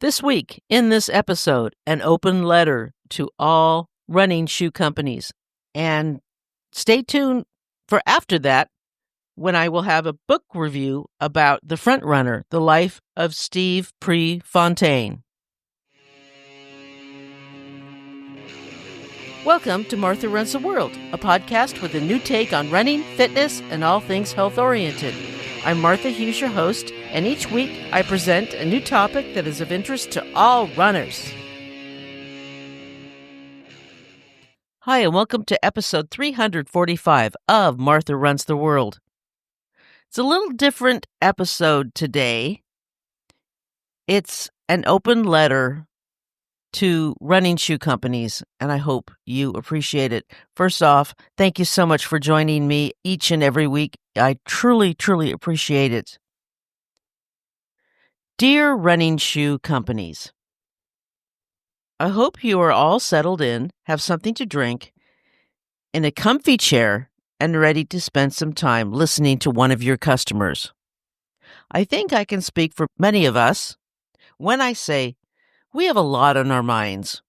This week, in this episode, an open letter to all running shoe companies. And stay tuned for after that, when I will have a book review about The Front Runner, The Life of Steve Prefontaine. Welcome to Martha Runs the World, a podcast with a new take on running, fitness, and all things health-oriented. I'm Martha Hughes, your host, and each week I present a new topic that is of interest to all runners. Hi, and welcome to episode 345 of Martha Runs the World. It's a little different episode today. It's an open letter to running shoe companies, and I hope you appreciate it. First off, thank you so much for joining me each and every week. I truly, truly appreciate it. Dear running shoe companies, I hope you are all settled in, have something to drink, in a comfy chair, and ready to spend some time listening to one of your customers. I think I can speak for many of us when I say we have a lot on our minds.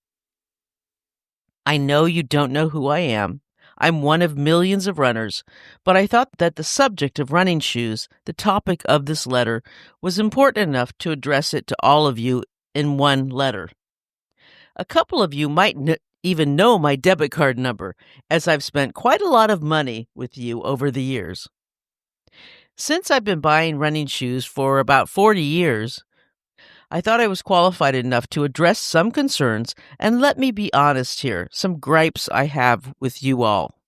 I know you don't know who I am. I'm one of millions of runners, but I thought that the subject of running shoes, the topic of this letter, was important enough to address it to all of you in one letter. A couple of you might even know my debit card number, as I've spent quite a lot of money with you over the years. Since I've been buying running shoes for about 40 years, I thought I was qualified enough to address some concerns, and let me be honest here, some gripes I have with you all.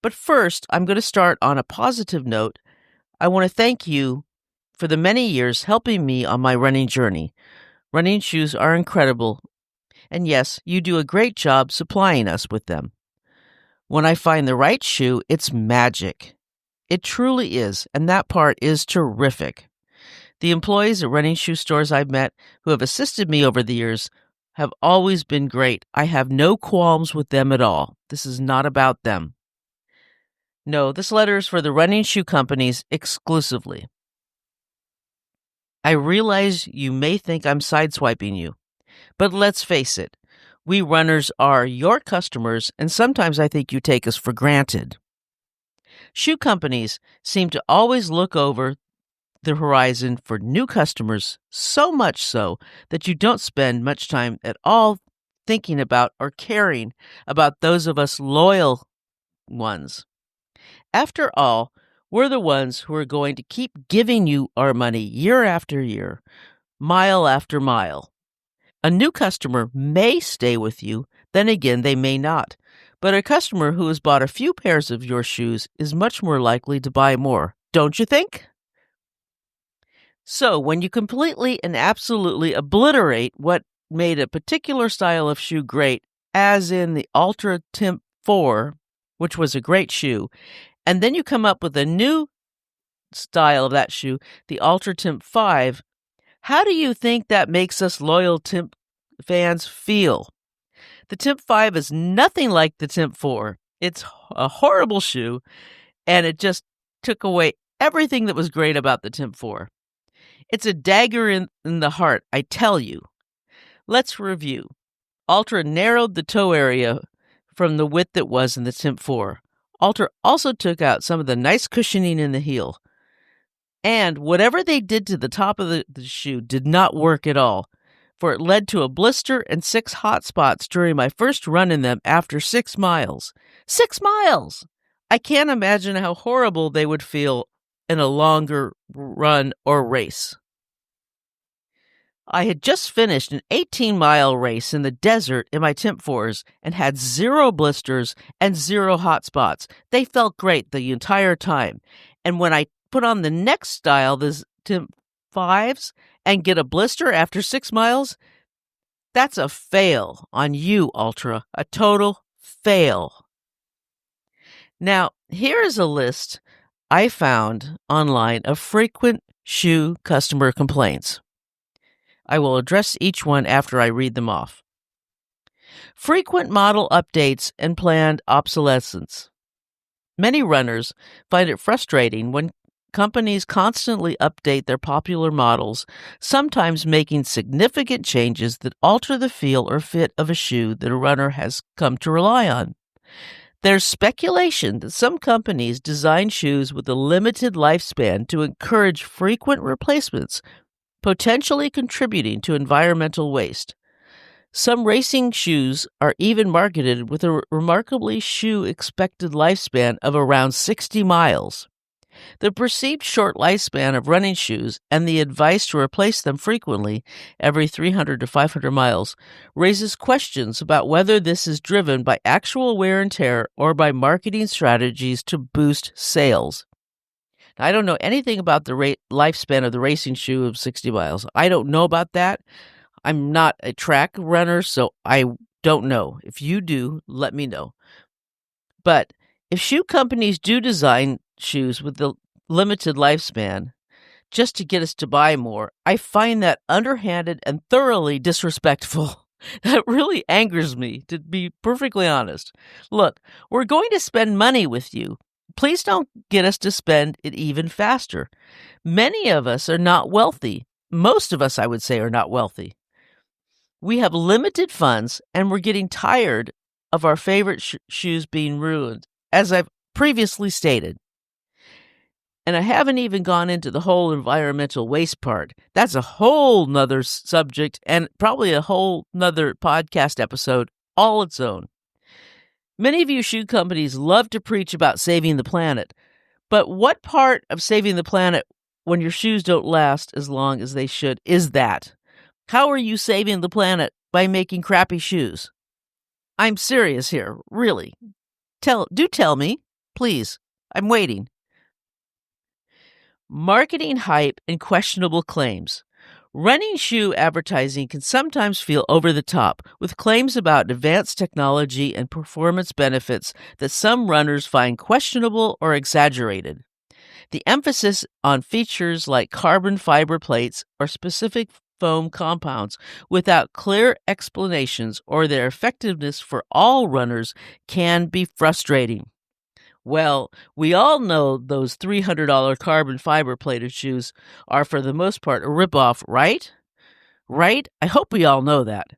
But first, I'm going to start on a positive note. I want to thank you for the many years helping me on my running journey. Running shoes are incredible, and yes, you do a great job supplying us with them. When I find the right shoe, it's magic. It truly is, and that part is terrific. The employees at running shoe stores I've met who have assisted me over the years have always been great. I have no qualms with them at all. This is not about them. No, this letter is for the running shoe companies exclusively. I realize you may think I'm sideswiping you, but let's face it, we runners are your customers, and sometimes I think you take us for granted. Shoe companies seem to always look over the horizon for new customers, so much so that you don't spend much time at all thinking about or caring about those of us loyal ones. After all, we're the ones who are going to keep giving you our money year after year, mile after mile. A new customer may stay with you, then again they may not, but a customer who has bought a few pairs of your shoes is much more likely to buy more, don't you think? So, when you completely and absolutely obliterate what made a particular style of shoe great, as in the Ultra Timp 4, which was a great shoe, and then you come up with a new style of that shoe, the Ultra Timp 5, how do you think that makes us loyal Timp fans feel? The Timp 5 is nothing like the Timp 4. It's a horrible shoe, and it just took away everything that was great about the Timp 4. It's a dagger in the heart, I tell you. Let's review. Ultra narrowed the toe area from the width it was in the Timp 4. Ultra also took out some of the nice cushioning in the heel. And whatever they did to the top of the shoe did not work at all, for it led to a blister and 6 hot spots during my first run in them after 6 miles. 6 miles! I can't imagine how horrible they would feel in a longer run or race. I had just finished an 18-mile race in the desert in my Timp 4s and had 0 blisters and 0 hot spots. They felt great the entire time. And when I put on the next style, the Timp 5s, and get a blister after 6 miles, that's a fail on you, Ultra. A total fail. Now, here is a list I found online of frequent shoe customer complaints. I will address each one after I read them off. Frequent model updates and planned obsolescence. Many runners find it frustrating when companies constantly update their popular models, sometimes making significant changes that alter the feel or fit of a shoe that a runner has come to rely on. There's speculation that some companies design shoes with a limited lifespan to encourage frequent replacements, potentially contributing to environmental waste. Some racing shoes are even marketed with a remarkably shoe expected lifespan of around 60 miles. The perceived short lifespan of running shoes and the advice to replace them frequently, every 300 to 500 miles, raises questions about whether this is driven by actual wear and tear or by marketing strategies to boost sales. I don't know anything about the lifespan of the racing shoe of 60 miles. I don't know about that. I'm not a track runner, so I don't know. If you do, let me know. But if shoe companies do design shoes with the limited lifespan just to get us to buy more, I find that underhanded and thoroughly disrespectful. That really angers me, to be perfectly honest. Look, we're going to spend money with you. Please don't get us to spend it even faster. Many of us are not wealthy. Most of us, I would say, are not wealthy. We have limited funds, and we're getting tired of our favorite shoes being ruined, as I've previously stated. And I haven't even gone into the whole environmental waste part. That's a whole nother subject and probably a whole nother podcast episode all its own. Many of you shoe companies love to preach about saving the planet, but what part of saving the planet when your shoes don't last as long as they should is that? How are you saving the planet by making crappy shoes? I'm serious here, really. Do tell me, please. I'm waiting. Marketing hype and questionable claims. Running shoe advertising can sometimes feel over the top, with claims about advanced technology and performance benefits that some runners find questionable or exaggerated. The emphasis on features like carbon fiber plates or specific foam compounds without clear explanations or their effectiveness for all runners can be frustrating. Well, we all know those $300 carbon fiber plated shoes are for the most part a ripoff, right? Right? I hope we all know that.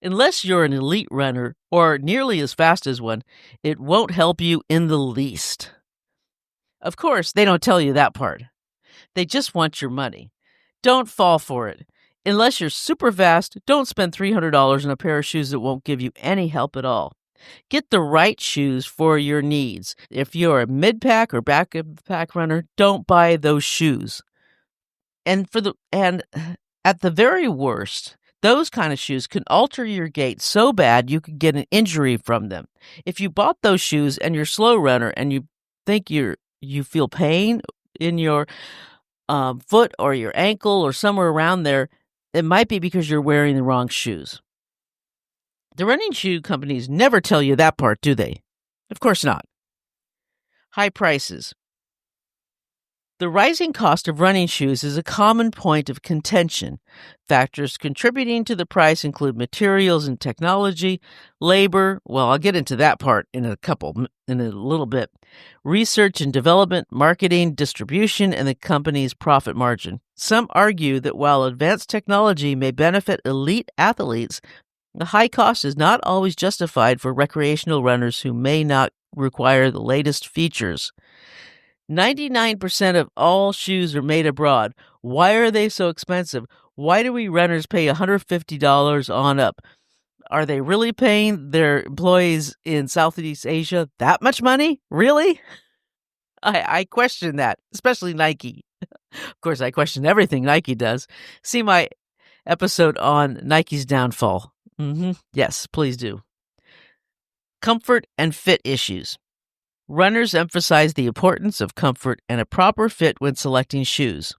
Unless you're an elite runner or nearly as fast as one, it won't help you in the least. Of course, they don't tell you that part. They just want your money. Don't fall for it. Unless you're super fast, don't spend $300 on a pair of shoes that won't give you any help at all. Get the right shoes for your needs. If you're a mid-pack or back-of-the-pack runner, don't buy those shoes. And at the very worst, those kind of shoes can alter your gait so bad you could get an injury from them. If you bought those shoes and you're a slow runner and you think you feel pain in your foot or your ankle or somewhere around there, it might be because you're wearing the wrong shoes. The running shoe companies never tell you that part, do they? Of course not. High prices. The rising cost of running shoes is a common point of contention. Factors contributing to the price include materials and technology, labor, well, I'll get into that part in a little bit, research and development, marketing, distribution, and the company's profit margin. Some argue that while advanced technology may benefit elite athletes, the high cost is not always justified for recreational runners who may not require the latest features. 99% of all shoes are made abroad. Why are they so expensive? Why do we runners pay $150 on up? Are they really paying their employees in Southeast Asia that much money? Really? I question that, especially Nike. Of course, I question everything Nike does. See my episode on Nike's downfall. Yes, please do. Comfort and fit issues. Runners emphasize the importance of comfort and a proper fit when selecting shoes.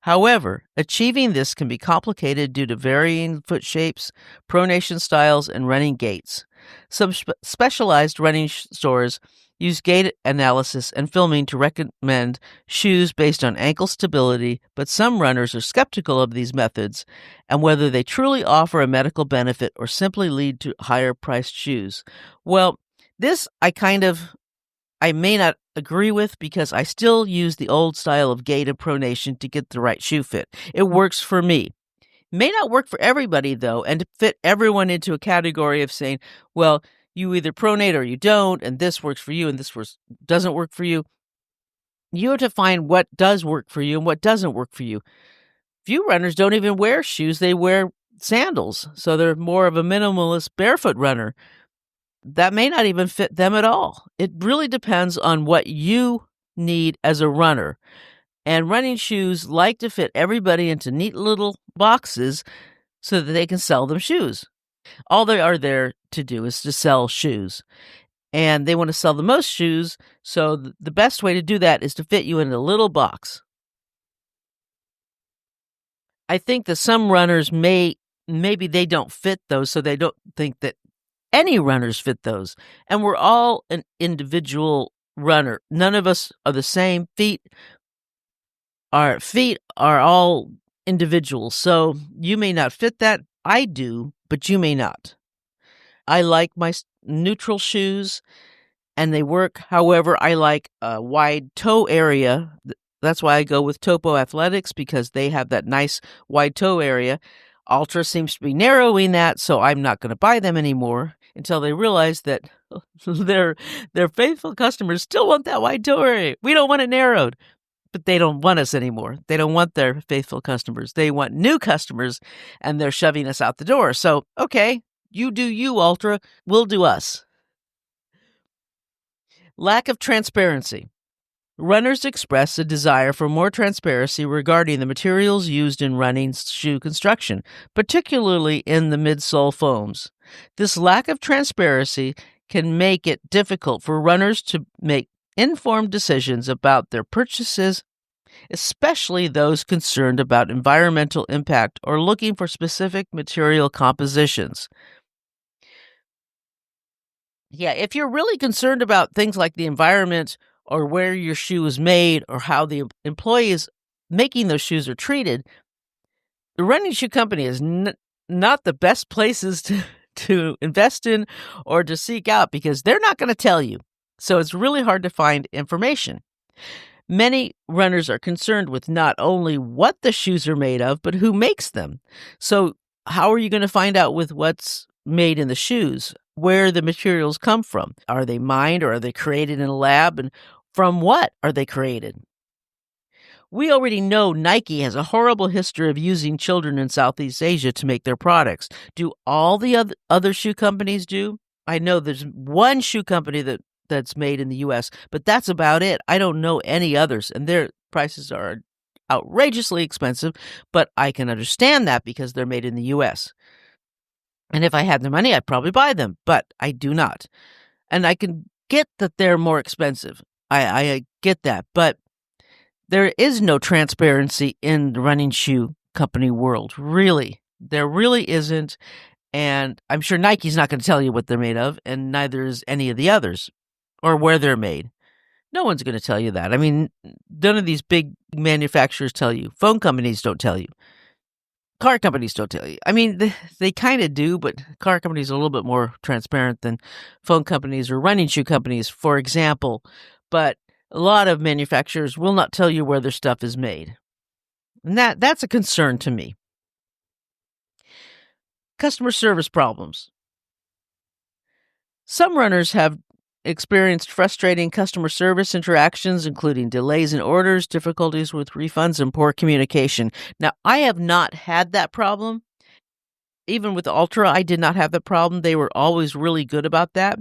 However, achieving this can be complicated due to varying foot shapes, pronation styles, and running gaits. Some specialized running stores use gait analysis and filming to recommend shoes based on ankle stability, but some runners are skeptical of these methods and whether they truly offer a medical benefit or simply lead to higher priced shoes. Well, this I may not agree with because I still use the old style of gait and pronation to get the right shoe fit. It works for me. May not work for everybody, though, and to fit everyone into a category of saying, well, you either pronate or you don't, and this works for you and this doesn't work for you. You have to find what does work for you and what doesn't work for you. Few runners don't even wear shoes, they wear sandals, so they're more of a minimalist barefoot runner. That may not even fit them at all. It really depends on what you need as a runner. And running shoes like to fit everybody into neat little boxes so that they can sell them shoes. All they are there to do is to sell shoes. And they want to sell the most shoes, so the best way to do that is to fit you in a little box. I think that some runners maybe they don't fit those, so they don't think that any runners fit those. And we're all an individual runner. None of us are the same. Our feet are all individual, so you may not fit that. I do, but you may not. I like my neutral shoes, and they work. However, I like a wide toe area. That's why I go with Topo Athletics, because they have that nice wide toe area. Altra seems to be narrowing that, so I'm not going to buy them anymore until they realize that their faithful customers still want that wide toe area. We don't want it narrowed. But they don't want us anymore. They don't want their faithful customers. They want new customers, and they're shoving us out the door. So, okay, you do you, Ultra. We'll do us. Lack of transparency. Runners express a desire for more transparency regarding the materials used in running shoe construction, particularly in the midsole foams. This lack of transparency can make it difficult for runners to make informed decisions about their purchases, especially those concerned about environmental impact or looking for specific material compositions. Yeah, if you're really concerned about things like the environment or where your shoe is made or how the employees making those shoes are treated, the running shoe company is not the best places to invest in or to seek out, because they're not going to tell you. So it's really hard to find information. Many runners are concerned with not only what the shoes are made of, but who makes them. So how are you going to find out with what's made in the shoes, where the materials come from? Are they mined or are they created in a lab? And from what are they created? We already know Nike has a horrible history of using children in Southeast Asia to make their products. Do all the other shoe companies do? I know there's one shoe company that's made in the U.S., but that's about it. I don't know any others, and their prices are outrageously expensive, but I can understand that because they're made in the U.S. And if I had the money, I'd probably buy them, but I do not. And I can get that they're more expensive. I get that, but there is no transparency in the running shoe company world, really. There really isn't, and I'm sure Nike's not going to tell you what they're made of, and neither is any of the others, or where they're made. No one's going to tell you that. I mean, none of these big manufacturers tell you. Phone companies don't tell you. Car companies don't tell you. I mean, they kind of do, but car companies are a little bit more transparent than phone companies or running shoe companies, for example. But a lot of manufacturers will not tell you where their stuff is made. And that's a concern to me. Customer service problems. Some runners have experienced frustrating customer service interactions, including delays in orders, difficulties with refunds, and poor communication. Now, I have not had that problem. Even with Ultra, I did not have the problem. They were always really good about that.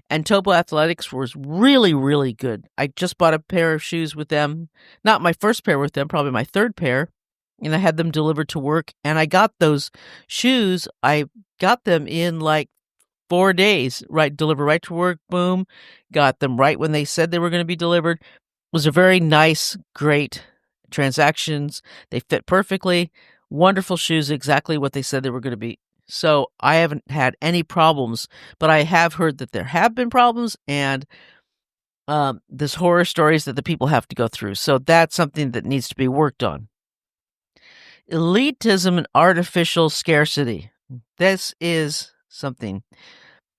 And Topo Athletics was really, really good. I just bought a pair of shoes with them. Not my first pair with them, probably my third pair. And I had them delivered to work. And I got those shoes. I got them in like 4 days, right? Delivered right to work. Boom. Got them right when they said they were going to be delivered. It was a very nice, great transactions. They fit perfectly. Wonderful shoes, exactly what they said they were going to be. So I haven't had any problems, but I have heard that there have been problems, and there's horror stories that the people have to go through. So that's something that needs to be worked on. Elitism and artificial scarcity. This is something.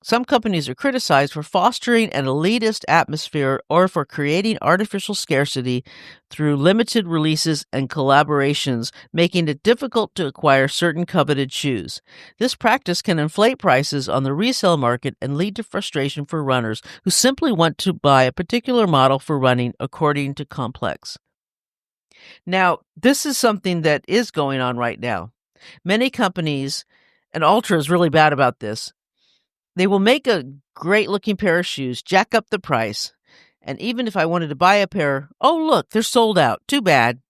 Some companies are criticized for fostering an elitist atmosphere or for creating artificial scarcity through limited releases and collaborations, making it difficult to acquire certain coveted shoes. This practice can inflate prices on the resale market and lead to frustration for runners who simply want to buy a particular model for running, according to Complex. Now, this is something that is going on right now. Many companies, and Ultra is really bad about this, they will make a great-looking pair of shoes, jack up the price, and even if I wanted to buy a pair, oh, look, they're sold out. Too bad.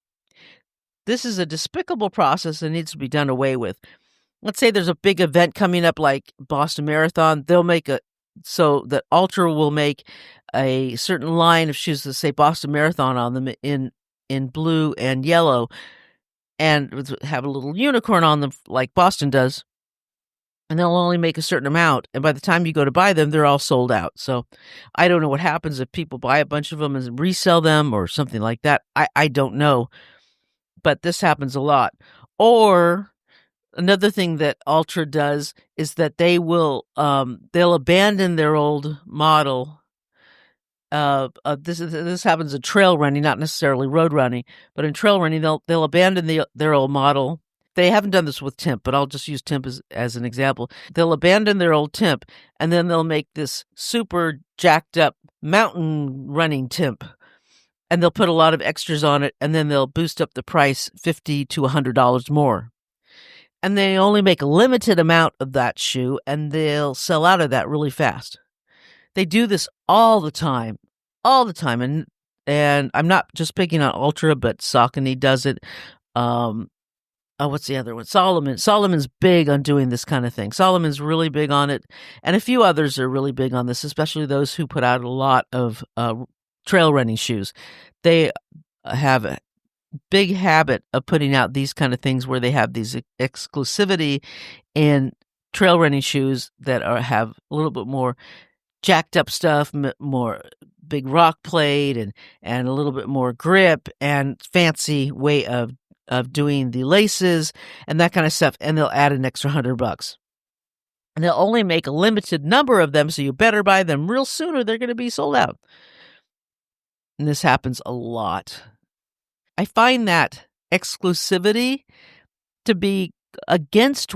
This is a despicable process that needs to be done away with. Let's say there's a big event coming up like Boston Marathon. They'll make so that Ultra will make a certain line of shoes that say Boston Marathon on them in blue and yellow and have a little unicorn on them like Boston does. And they'll only make a certain amount, and by the time you go to buy them, they're all sold out. So I don't know what happens if people buy a bunch of them and resell them or something like that. I don't know, but this happens a lot. Or another thing that Ultra does is that they'll abandon their old model. This happens in trail running, not necessarily road running, but in trail running, they'll abandon their old model. They haven't done this with Timp, but I'll just use Timp as an example. They'll abandon their old Timp, and then they'll make this super jacked up mountain running Timp, and they'll put a lot of extras on it, and then they'll boost up the price $50 to $100 more. And they only make a limited amount of that shoe, and they'll sell out of that really fast. They do this all the time, and I'm not just picking on Ultra, but Saucony does it. What's the other one? Solomon. Solomon's big on doing this kind of thing. Solomon's really big on it, and a few others are really big on this, especially those who put out a lot of trail running shoes. They have a big habit of putting out these kind of things where they have these exclusivity in trail running shoes that have a little bit more jacked up stuff, more big rock plate, and a little bit more grip and fancy way of doing the laces and that kind of stuff, and they'll add an extra $100. And they'll only make a limited number of them, so you better buy them real soon or they're going to be sold out. And this happens a lot. I find that exclusivity to be against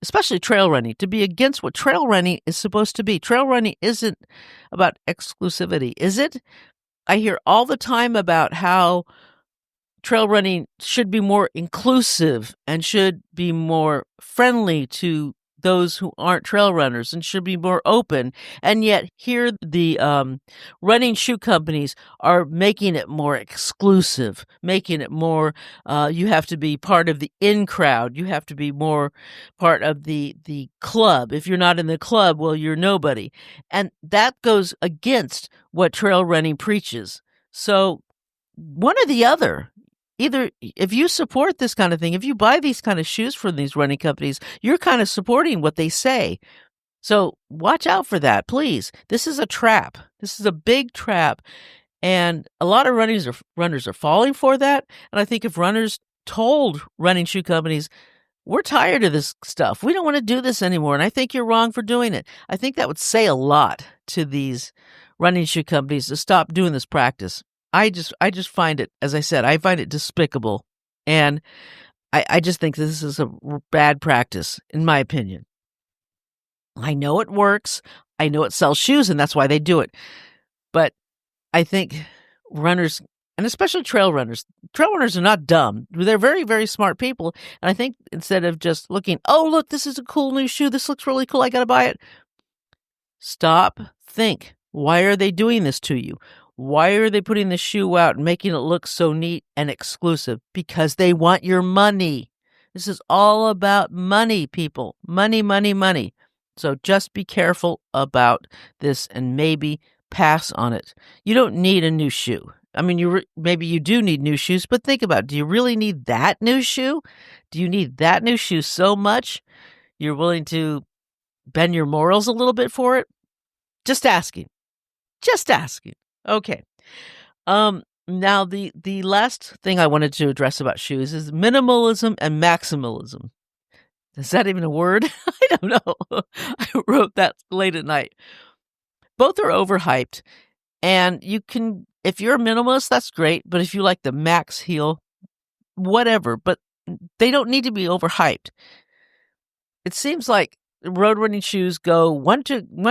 especially trail running, to be against what trail running is supposed to be. Trail running isn't about exclusivity, is it? I hear all the time about how trail running should be more inclusive and should be more friendly to those who aren't trail runners and should be more open. And yet here the running shoe companies are making it more exclusive, making it more, you have to be part of the in crowd. You have to be more part of the club. If you're not in the club, well, you're nobody. And that goes against what trail running preaches. So one or the other. Either if you support this kind of thing, if you buy these kind of shoes from these running companies, you're kind of supporting what they say. So watch out for that, please. This is a trap. This is a big trap. And a lot of runners are falling for that. And I think if runners told running shoe companies, we're tired of this stuff, we don't want to do this anymore, and I think you're wrong for doing it, I think that would say a lot to these running shoe companies to stop doing this practice. I just find it, as I said, I find it despicable. And I just think this is a bad practice, in my opinion. I know it works. I know it sells shoes, and that's why they do it. But I think runners, and especially trail runners are not dumb. They're very, very smart people. And I think instead of just looking, oh, look, this is a cool new shoe. This looks really cool. I got to buy it. Stop. Think. Why are they doing this to you? Why are they putting the shoe out and making it look so neat and exclusive? Because they want your money. This is all about money, people. Money, money, money. So just be careful about this and maybe pass on it. You don't need a new shoe. I mean, maybe you do need new shoes, but think about it. Do you really need that new shoe? Do you need that new shoe so much you're willing to bend your morals a little bit for it? Just asking. Just asking. Okay. Now the last thing I wanted to address about shoes is minimalism and maximalism. Is that even a word? I don't know. I wrote that late at night. Both are overhyped, and you can, if you're a minimalist, that's great, but if you like the max heel, whatever, but they don't need to be overhyped. It seems like road running shoes go one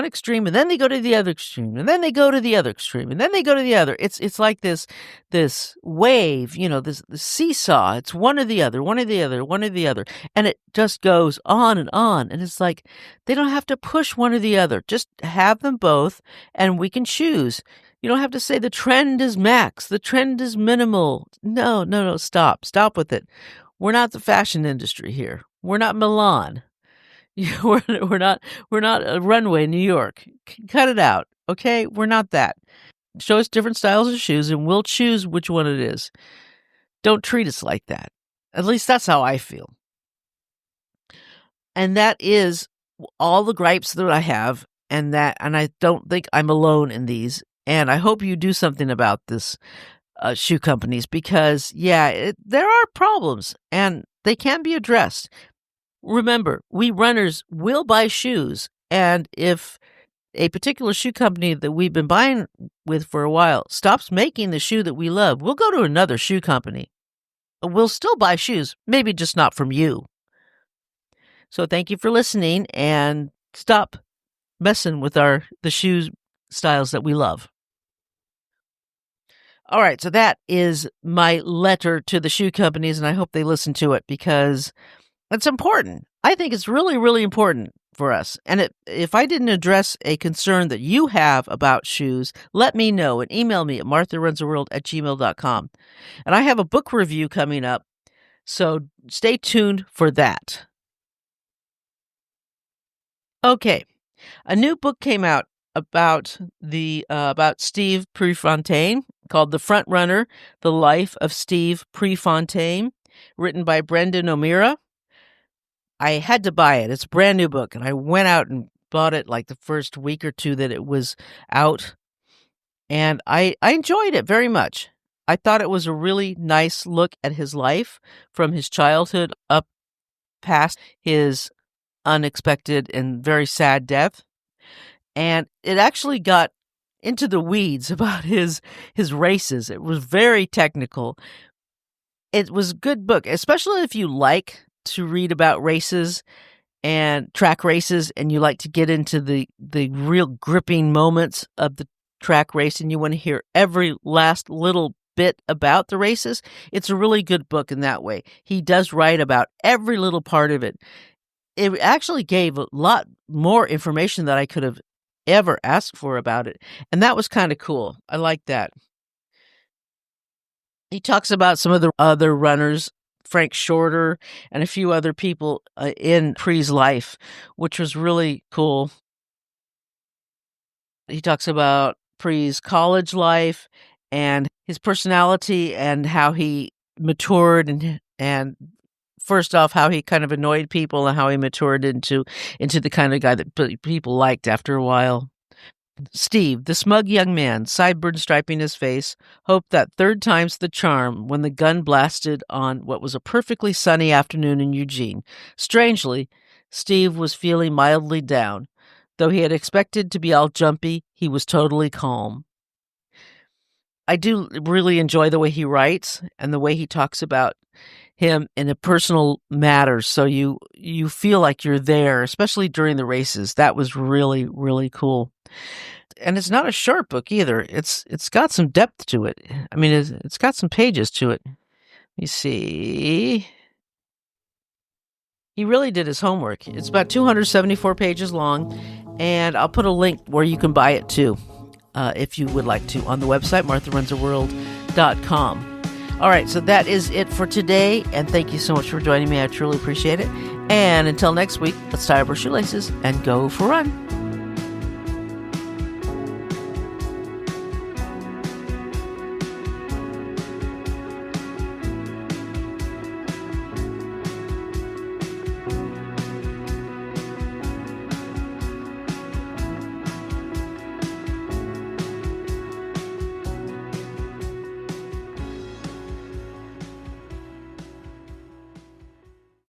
extreme, and then they go to the other extreme, and then they go to the other extreme, and then they go to the other. It's like this wave, this seesaw. It's one or the other, one or the other, one or the other, and it just goes on and on. And it's like they don't have to push one or the other. Just have them both, and we can choose. You don't have to say the trend is max, the trend is minimal. No, stop with it. We're not the fashion industry here. We're not Milan. We're not a runway in New York. Cut it out, okay? We're not that. Show us different styles of shoes, and we'll choose which one it is. Don't treat us like that. At least that's how I feel. And that is all the gripes that I have, and I don't think I'm alone in these. And I hope you do something about this, shoe companies, because there are problems, and they can be addressed. Remember, we runners will buy shoes, and if a particular shoe company that we've been buying with for a while stops making the shoe that we love, we'll go to another shoe company. We'll still buy shoes, maybe just not from you. So thank you for listening, and stop messing with the shoe styles that we love. All right, so that is my letter to the shoe companies, and I hope they listen to it, because it's important. I think it's really, really important for us. And if I didn't address a concern that you have about shoes, let me know and email me at martharunstheworld@gmail.com. And I have a book review coming up, so stay tuned for that. Okay, a new book came out about Steve Prefontaine, called The Front Runner: The Life of Steve Prefontaine, written by Brendan O'Meara. I had to buy it. It's a brand new book, and I went out and bought it like the first week or two that it was out, and I enjoyed it very much. I thought it was a really nice look at his life from his childhood up past his unexpected and very sad death. And it actually got into the weeds about his races. It was very technical. It was a good book, especially if you like to read about races and track races, and you like to get into the real gripping moments of the track race, and you want to hear every last little bit about the races. It's a really good book in that way. He does write about every little part of it. It actually gave a lot more information than I could have ever asked for about it, and that was kind of cool. I like that. He talks about some of the other runners, Frank Shorter, and a few other people in Pre's life, which was really cool. He talks about Pre's college life and his personality and how he matured, and first off, how he kind of annoyed people and how he matured into the kind of guy that people liked after a while. Steve, the smug young man, sideburn striping his face, hoped that third time's the charm when the gun blasted on what was a perfectly sunny afternoon in Eugene. Strangely, Steve was feeling mildly down. Though he had expected to be all jumpy, he was totally calm. I do really enjoy the way he writes and the way he talks about him in a personal matter, so you feel like you're there, especially during the races. That was really, really cool. And it's not a short book either. It's got some depth to it. I mean, it's got some pages to it. Let me see. He really did his homework. It's about 274 pages long, and I'll put a link where you can buy it too, if you would like to, on the website, martharunstheworld.com. All right, so that is it for today, and thank you so much for joining me. I truly appreciate it. And until next week, let's tie up our shoelaces and go for a run.